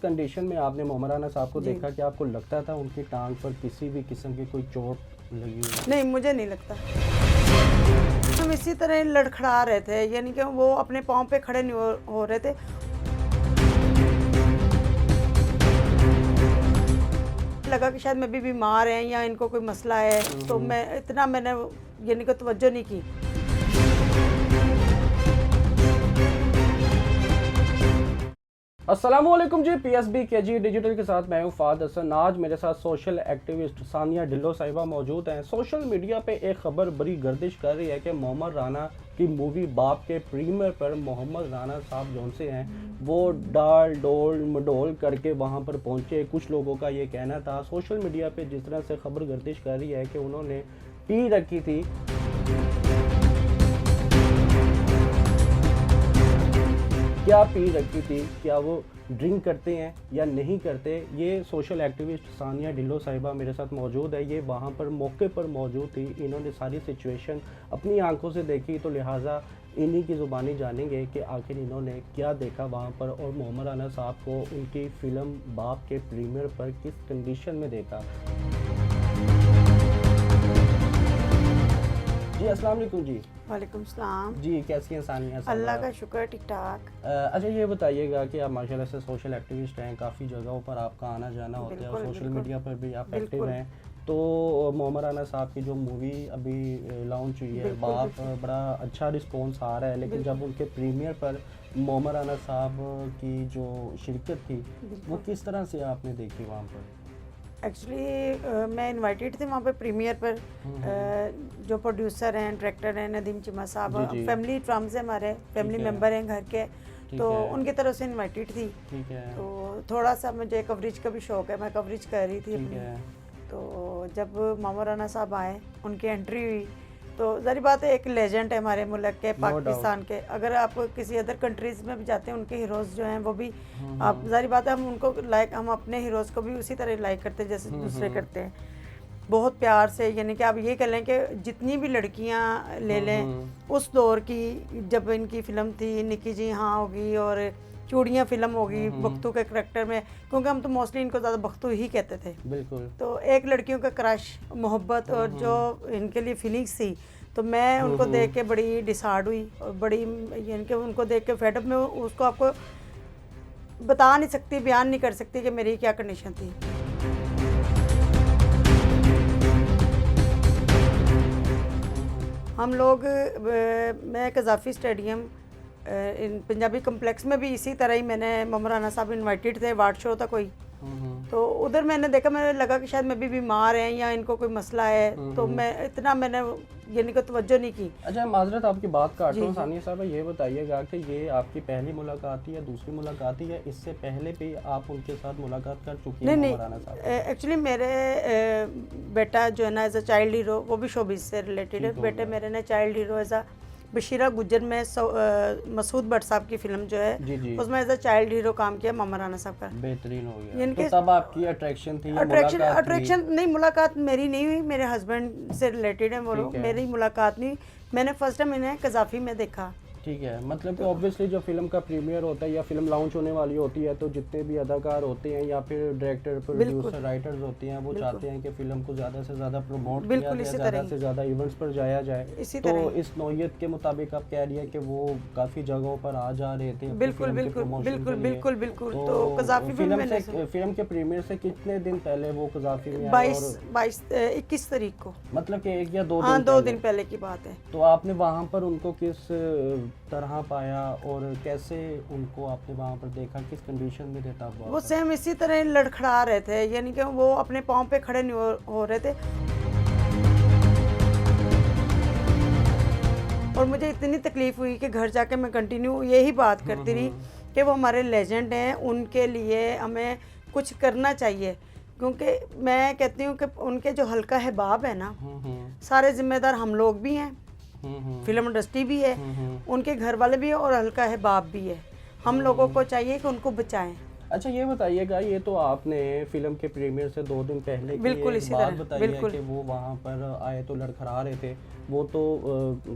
Condition में आपने मोहम्मद राना साहब को देखा कि आपको लगता था उनकी टांग पर किसी भी किस्म की कोई चोट लगी हुई? नहीं, मुझे नहीं लगता। हम इसी तरह लड़खड़ा रहे थे, यानी कि वो अपने पाँव पे खड़े नहीं हो रहे थे। लगा कि शायद मैं भी बीमार हैं या इनको कोई मसला है, तो मैंने यानी कि तवज्जो नहीं की। अस्सलामुअलैकुम जी, पीएसबी केजी डिजिटल के साथ मैं हूं फाद हसन। आज मेरे साथ सोशल एक्टिविस्ट सानिया ढिल्लो साहिबा मौजूद हैं। सोशल मीडिया पे एक खबर बड़ी गर्दिश कर रही है कि मोहम्मद राना की मूवी बाप के प्रीमियर पर मोहम्मद राना साहब जौन से हैं वो डाल डोल मडोल करके वहां पर पहुंचे। कुछ लोगों का ये कहना था, सोशल मीडिया पे जिस तरह से खबर गर्दिश कर रही है कि उन्होंने पी रखी थी। क्या पी रखी थी, क्या वो ड्रिंक करते हैं या नहीं करते, ये सोशल एक्टिविस्ट सानिया ढिल्लो साहिबा मेरे साथ मौजूद है। ये वहाँ पर मौके पर मौजूद थी, इन्होंने सारी सिचुएशन अपनी आंखों से देखी, तो लिहाजा इन्हीं की ज़ुबानी जानेंगे कि आखिर इन्होंने क्या देखा वहाँ पर और मोहम्मद राना साहब को उनकी फ़िल्म बाप के प्रीमियर पर किस कंडीशन में देखा। जी अस्सलाम वालेकुम जी। वालेकुम सलाम जी, कैसी हैं सानिया साहब? अल्लाह का शुक्र, ठीक ठाक। अच्छा ये बताइएगा कि आप माशाल्लाह से सोशल एक्टिविस्ट हैं, काफ़ी जगहों पर आपका आना जाना होता है और सोशल मीडिया पर भी आप एक्टिव हैं। तो मोहम्मद राना साहब की जो मूवी अभी लॉन्च हुई है बाप, बड़ा अच्छा रिस्पॉन्स आ रहा है, लेकिन जब उनके प्रीमियर पर मोहम्मद राना साहब की जो शिरकत थी वो किस तरह से आपने देखी वहाँ पर? एक्चुअली मैं इनवाइटेड थी वहाँ पे प्रीमियर पर। जो प्रोड्यूसर हैं, डायरेक्टर हैं नदीम चीमा साहब, फैमिली ड्राम से हमारे फैमिली मेंबर हैं घर के, तो उनकी तरफ से इनवाइटेड थी। ठीक है। तो थोड़ा सा मुझे कवरेज का भी शौक है, मैं कवरेज कर रही थी अपनी। तो जब मोहम्मद राना साहब आए, उनकी एंट्री हुई, तो जारी बात है एक लेजेंड है हमारे मुल्क के, पाकिस्तान के। अगर आप किसी अदर कंट्रीज़ में भी जाते हैं, उनके हीरोज़ जो हैं वो भी आप जारी बात है हम उनको लाइक, हम अपने हीरोज़ को भी उसी तरह लाइक करते हैं जैसे दूसरे करते हैं, बहुत प्यार से। यानी कि आप ये कह लें कि जितनी भी लड़कियां ले लें उस दौर की, जब इनकी फ़िल्म थी निकी जी हाँ होगी और चूड़ियाँ फिल्म होगी बख्तू के करैक्टर में, क्योंकि हम तो मोस्टली इनको ज़्यादा बख्तू ही कहते थे। बिल्कुल। तो एक लड़कियों का क्रश, मोहब्बत और जो इनके लिए फीलिंग्स थी, तो मैं उनको देख के बड़ी डिसहार्ड हुई और बड़ी, यानी कि उनको देख के फेडअप में, उसको आपको बता नहीं सकती, बयान नहीं कर सकती कि मेरी क्या कंडीशन थी। हम लोग, मैं कज़ाफ़ी स्टेडियम इन पंजाबी कम्प्लेक्स में भी इसी तरह ही मैंने, मोहम्मद राना साहब इनवाइटेड थे, वार्ड शो था कोई, तो उधर मैंने देखा, मैंने लगा कि शायद मैं भी बीमार हैं या इनको कोई मसला है, तो मैंने यानी कि तवज्जो नहीं की। अच्छा, माजरत आपकी बात काट रहा हूँ सानिया साहब, ये बताइएगा कि ये आपकी पहली मुलाकात थी या दूसरी मुलाकात थी, या इससे पहले भी आप उनके साथ मुलाकात कर चुकी हैं मोहम्मद राना साहब? एक्चुअली मेरे बेटा जो है ना एज अ चाइल्ड हीरो, वो भी शोबिज़ से रिलेटेड है। बेटे मेरे ने child hero as a Bashira Gujjar में मसूद भट्ट साहब की फिल्म जो है उसमें एज अ चाइल्ड हीरो काम किया मोहम्मद राना साहब का। बेहतरीन हो गया। तो तब आपकी अट्रैक्शन थी? अट्रैक्शन नहीं, मुलाकात मेरी नहीं हुई, मेरे हस्बैंड से रिलेटेड है वो लोग, मेरी मुलाकात नहीं। मैंने फर्स्ट टाइम इन्हें कज़ाफ़ी में देखा। ठीक है, मतलब कि ऑब्वियसली जो फिल्म का प्रीमियर होता है या फिल्म लॉन्च होने वाली होती है, तो जितने भी अदाकार होते हैं या फिर डायरेक्टर, प्रोड्यूसर, राइटर्स होते हैं, वो चाहते हैं कि फिल्म को ज़्यादा से ज़्यादा प्रमोट किया जाए, ज़्यादा से ज़्यादा इवेंट्स पर जाया जाए। तो इस नौयत के मुताबिक आप कह रही है कि वो काफ़ी जगहों पर आ जा रहे थे। बिल्कुल बिल्कुल बिल्कुल बिल्कुल बिल्कुल। तो कज़ाफ़ी फिल्म के प्रीमियर से कितने दिन पहले वो कज़ाफ़ी में 21 तारीख को, मतलब कि 1 या 2 दिन? हाँ, 2 दिन पहले की बात है। तो आपने वहाँ पर उनको किस तरह पाया और कैसे उनको आपने वहाँ पर देखा, किस कंडीशन में रहता? वो सेम इसी तरह लड़खड़ा रहे थे, यानी कि वो अपने पाँव पे खड़े नहीं हो रहे थे। और मुझे इतनी तकलीफ़ हुई कि घर जाके मैं कंटिन्यू यही बात करती रही कि वो हमारे लेजेंड हैं, उनके लिए हमें कुछ करना चाहिए, क्योंकि मैं कहती हूँ कि उनके जो हल्का है बाब है ना, सारे जिम्मेदार हम लोग भी हैं, फिल्म इंडस्ट्री भी है, उनके घर वाले भी है और हल्का है बाप भी है। हम लोगों को चाहिए कि उनको बचाएं। अच्छा ये बताइएगा, ये तो आपने फिल्म के प्रीमियर से 2 दिन पहले की बिल्कुल एक इसी बात तरह, बताई है कि वो वहाँ पर आए तो लड़खड़ा रहे थे, वो तो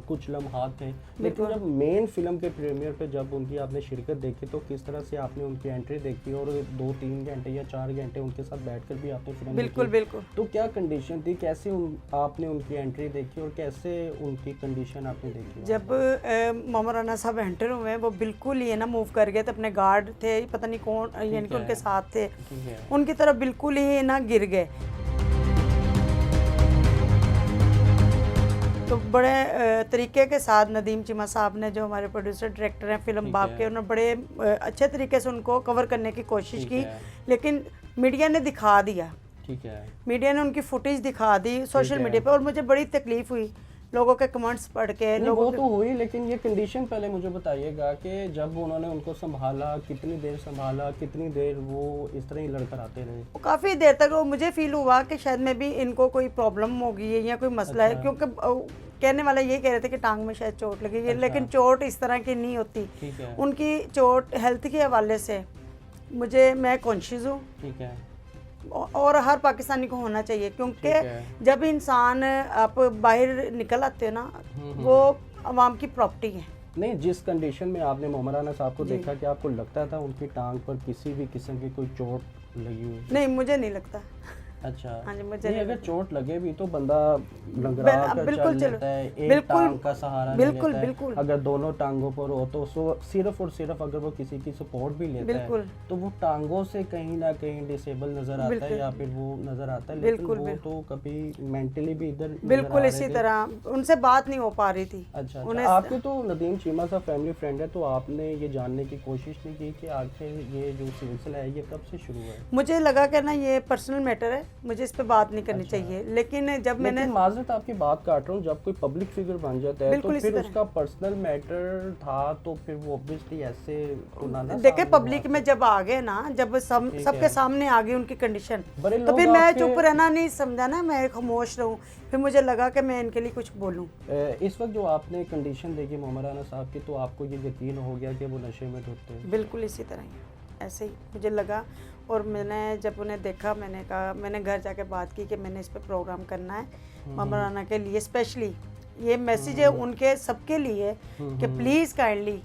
कुछ लम्हात थे, लेकिन जब मेन फिल्म के प्रीमियर पे जब उनकी आपने शिरकत देखी तो किस तरह से आपने उनकी एंट्री देखी और 2-3 घंटे या 4 घंटे उनके साथ बैठकर भी आपने फिल्म बिल्कुल देखी, बिल्कुल। तो क्या कंडीशन थी, कैसे आपने उनकी एंट्री देखी और कैसे उनकी कंडीशन आपने देखी? जब मोहम्मद राना साहब एंटर हुए, वो बिल्कुल ही है ना मूव कर गए थे, अपने गार्ड थे पता नहीं कौन, यानी कि उनके साथ थे, उनकी तरफ बिल्कुल ही ना गिर गए। तो बड़े तरीके के साथ नदीम चीमा साहब ने, जो हमारे प्रोड्यूसर डायरेक्टर हैं फिल्म बाप के, उन्होंने बड़े अच्छे तरीके से उनको कवर करने की कोशिश की, लेकिन मीडिया ने दिखा दिया। ठीक है, मीडिया ने उनकी फुटेज दिखा दी सोशल मीडिया पे, और मुझे बड़ी तकलीफ हुई लोगों के कमेंट्स पढ़ के। लोगों वो तो हुई, लेकिन ये कंडीशन पहले मुझे बताइएगा कि जब उन्होंने उनको संभाला, कितनी देर संभाला, कितनी देर वो इस तरह ही लड़कर आते रहे? काफ़ी देर तक वो मुझे फील हुआ कि शायद में भी इनको कोई प्रॉब्लम होगी है या कोई मसला है, क्योंकि कहने वाला ये कह रहे थे कि टांग में शायद चोट लगी है, लेकिन चोट इस तरह की नहीं होती। उनकी चोट हेल्थ के हवाले से मैं कॉन्शियस हूँ, ठीक है, और हर पाकिस्तानी को होना चाहिए, क्योंकि जब इंसान आप बाहर निकल आते हो ना, वो अवाम की प्रॉपर्टी है। नहीं, जिस कंडीशन में आपने मोहम्मद राना साहब को देखा, कि आपको लगता था उनकी टांग पर किसी भी किस्म की कोई चोट लगी हुई? नहीं, मुझे नहीं लगता। अच्छा, हाँ जी, मुझे नहीं, अगर चोट लगे भी तो बंदा लंगड़ा कर चल लेता है, एक टांग का सहारा बिल्कुल लेता है। बिल्कुल। अगर दोनों टांगों पर हो तो सिर्फ और सिर्फ अगर वो किसी की सपोर्ट भी लेता है तो वो टांगों से कहीं ना कहीं डिसेबल नजर आता है, या फिर वो नजर आता है, लेकिन वो तो कभी मेंटली भी इधर बिल्कुल इसी तरह उनसे बात नहीं हो पा रही थी। अच्छा, आपके तो नदीम चीमा साहब फैमिली फ्रेंड है, तो आपने ये जानने की कोशिश नहीं की कि आखिर ये जो सिलसिला है ये कब से शुरू हुआ है? मुझे लगा कि ना ये पर्सनल मैटर है, मुझे इस पे बात नहीं करनी चाहिए, लेकिन जब मैंने माजरत आपकी बात काट रहा हूँ, जब कोई पब्लिक फिगर बन जाता है तो फिर उसका पर्सनल मैटर था, तो फिर वो ऑब्वियसली ऐसे देखे पब्लिक में जब आ गए ना, जब सबके सामने आ गई उनकी कंडीशन, तो फिर मैं चुप रहना नहीं समझा ना, मैं खामोश रहूं, फिर मुझे लगा कि मैं इनके लिए कुछ बोलूं। इस वक्त जो आपने कंडीशन देखी मोहम्मद राना साहब की, तो आपको ये यकीन हो गया कि वो नशे में धुतते हैं? बिल्कुल इसी तरह ही, ऐसे ही मुझे लगा, और मैंने जब उन्हें देखा, मैंने कहा, मैंने घर जाके बात की कि मैंने इस पे प्रोग्राम करना है मोहम्मद राना के लिए, स्पेशली ये मैसेज है उनके सबके लिए कि प्लीज़ काइंडली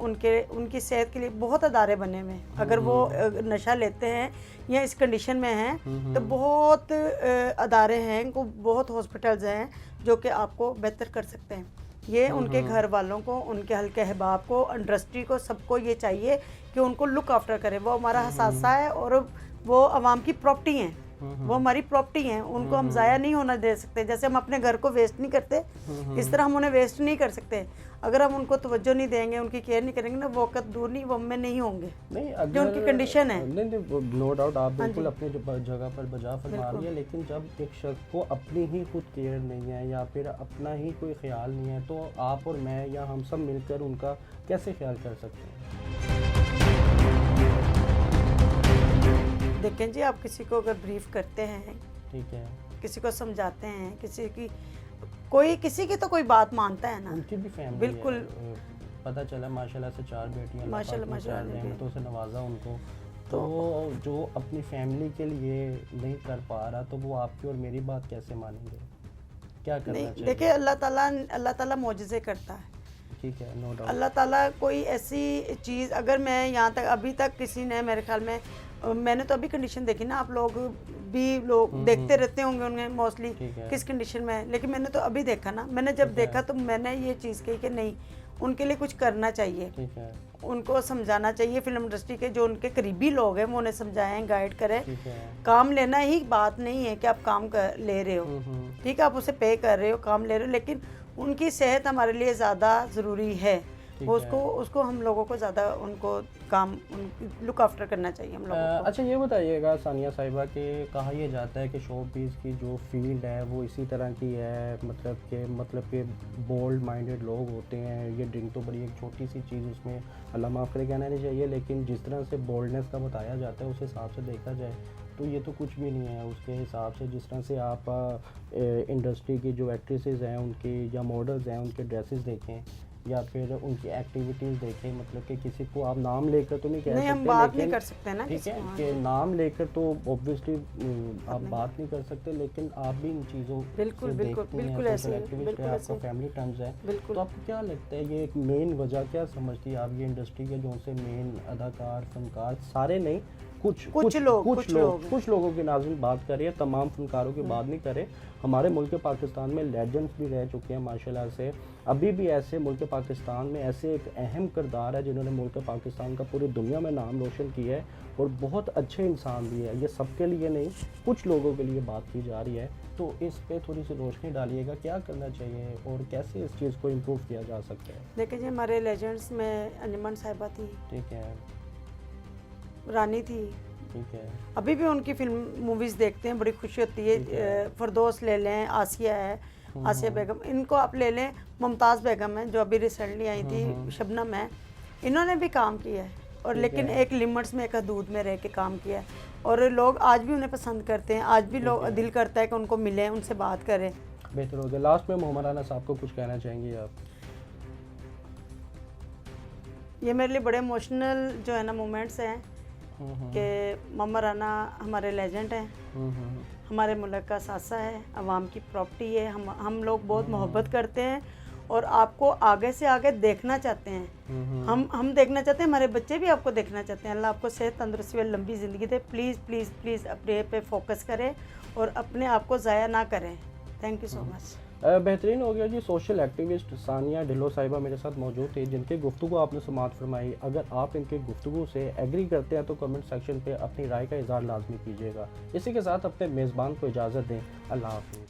उनकी सेहत के लिए बहुत अदारे बने हुए हैं, अगर वो नशा लेते हैं या इस कंडीशन में हैं तो बहुत अदारे हैं, बहुत हॉस्पिटल्स हैं जो कि आपको बेहतर कर सकते हैं। ये उनके घर वालों को, उनके हल्के अहबाब को, इंडस्ट्री को, सबको ये चाहिए कि उनको लुक आफ्टर करें। वो हमारा हसासा है और वो आवाम की प्रॉपर्टी हैं, वो हमारी प्रॉपर्टी हैं, उनको हम ज़ाया नहीं होना दे सकते। जैसे हम अपने घर को वेस्ट नहीं करते, इस तरह हम उन्हें वेस्ट नहीं कर सकते। अगर हम उनको तवज्जो नहीं देंगे, उनकी केयर नहीं करेंगे ना, वो वक्त दूर नहीं वो में नहीं होंगे, जो उनकी कंडीशन है। नहीं, नो डाउट आप बिल्कुल अपनी जगह पर बजा फरमा रही है, लेकिन जब एक शख्स को अपनी ही खुद केयर नहीं है या फिर अपना ही कोई ख्याल नहीं है, तो आप और मैं या हम सब मिलकर उनका कैसे ख्याल कर सकते हैं? देखें जी, आप किसी को अगर ब्रीफ करते हैं, ठीक है, किसी को समझाते हैं, किसी की तो कोई बात मानता है ना। उनकी भी फैमिली बिल्कुल है, पता चला माशाल्लाह से 4 बेटियां, माशाल्लाह तो से नवाजा उनको, तो जो अपनी फैमिली के लिए नहीं कर पा रहा, तो वो आपकी और मेरी बात कैसे मानेंगे? क्या करना चाहिए? देखिए, अल्लाह ताला मौजज़े करता है, ठीक है, नो डाउट। अल्लाह ताला कोई ऐसी चीज़, अगर मैं यहाँ तक अभी तक किसी ने, मेरे ख्याल में मैंने तो अभी कंडीशन देखी ना, आप लोग देखते रहते होंगे उन्हें मोस्टली किस कंडीशन में है, लेकिन मैंने तो अभी देखा ना, मैंने जब देखा तो मैंने ये चीज़ कही कि नहीं, उनके लिए कुछ करना चाहिए, उनको समझाना चाहिए। फिल्म इंडस्ट्री के जो उनके करीबी लोग हैं वो उन्हें समझाएं, गाइड करें। काम लेना ही बात नहीं है कि आप काम ले रहे हो, ठीक है, आप उसे पे कर रहे हो, काम ले रहे हो, लेकिन उनकी सेहत हमारे लिए ज़्यादा ज़रूरी है। उसको हम लोगों को ज़्यादा उनको लुक आफ्टर करना चाहिए हम लोगों को। अच्छा, ये बताइएगा सानिया साहिबा के, कहा यह जाता है कि शोपीस की जो फील्ड है वो इसी तरह की है, मतलब कि बोल्ड माइंडेड लोग होते हैं। ये ड्रिंक तो बड़ी एक छोटी सी चीज़, उसमें अल्लाह माफ़ करे कहना नहीं चाहिए, लेकिन जिस तरह से बोल्डनेस का बताया जाता है उस हिसाब से देखा जाए तो ये तो कुछ भी नहीं है उसके हिसाब से। जिस तरह से आप इंडस्ट्री की जो एक्ट्रेसेस हैं उनकी या मॉडल्स हैं उनके ड्रेसेस देखें, या फिर उनकी एक्टिविटीज़ देखें, मतलब कि किसी को आप नाम लेकर तो नहीं कह नहीं, सकते, हम बात नहीं लेकिन कर सकते ना ठीक किसी है को, हाँ कि जी। नाम लेकर तो ऑब्वियसली आप बात नहीं कर सकते, लेकिन आप भी इन चीज़ों बिल्कुल, से बिल्कुल, देखती हैं, बिल्कुल सोशल ऐसे ही, एक्टिविस्ट बिल्कुल है, ऐसे आपका ही। फैमिली टर्म्स है, बिल्कुल। तो आपको क्या लगता है ये एक मेन वजह क्या समझती है आप ये इंडस्ट्री के जो से मेन अदाकार फनकार सारे नहीं, कुछ लोगों की नाज़रीन बात कर रही है, तमाम फनकारों की बात नहीं करे। हमारे मुल्क पाकिस्तान में लेजेंड्स भी रह चुके हैं माशाल्लाह से, अभी भी ऐसे मुल्क पाकिस्तान में ऐसे एक अहम किरदार है जिन्होंने मुल्क पाकिस्तान का पूरी दुनिया में नाम रोशन किया है और बहुत अच्छे इंसान भी है। ये सबके लिए नहीं, कुछ लोगों के लिए बात की जा रही है, तो इस पे थोड़ी सी रोशनी डालिएगा, क्या करना चाहिए और कैसे इस चीज़ को इम्प्रूव किया जा सकता है। देखिए जी, हमारे लेजेंड्स में अंजुमन साहिबा थी, ठीक है, रानी थी, ठीक है, अभी भी उनकी फिल्म मूवीज़ देखते हैं, बड़ी खुशी होती है। फरदौस ले लें, आसिया है, आसिया बेगम, इनको आप ले लें, मुमताज़ बेगम है जो अभी रिसेंटली आई थी, शबनम है, इन्होंने भी काम किया है और लेकिन एक लिमिट्स में, एक हदूद में रह के काम किया है और लोग आज भी उन्हें पसंद करते हैं, आज भी लोग दिल करता है कि उनको मिलें, उनसे बात करें। बेहतर हो गया। लास्ट में मोहम्मद राना साहब को कुछ कहना चाहेंगे आप? ये मेरे लिए बड़े इमोशनल जो है ना मोमेंट्स हैं कि मोहम्मद राना हमारे लेजेंड हैं, हमारे मुल्क का सासा है, अवाम की प्रॉपर्टी है, हम लोग बहुत मोहब्बत करते हैं और आपको आगे से आगे देखना चाहते हैं। हम देखना चाहते हैं, हमारे बच्चे भी आपको देखना चाहते हैं। अल्लाह आपको सेहत, तंदुरुस्ती और लंबी ज़िंदगी दे। प्लीज़ प्लीज़ प्लीज़ अपने पे फोकस करें और अपने आप को ज़ाया ना करें। Thank you so much. बेहतरीन हो गया जी। सोशल एक्टिविस्ट सानिया ढिल्लो साहिबा मेरे साथ मौजूद थे, जिनकी गुफ्तगू आपने समाअत फरमाई। अगर आप इनकी गुफ्तगू से एग्री करते हैं तो कमेंट सेक्शन पे अपनी राय का इज़हार लाजमी कीजिएगा। इसी के साथ अपने मेज़बान को इजाज़त दें। अल्लाह हाफ़िज़।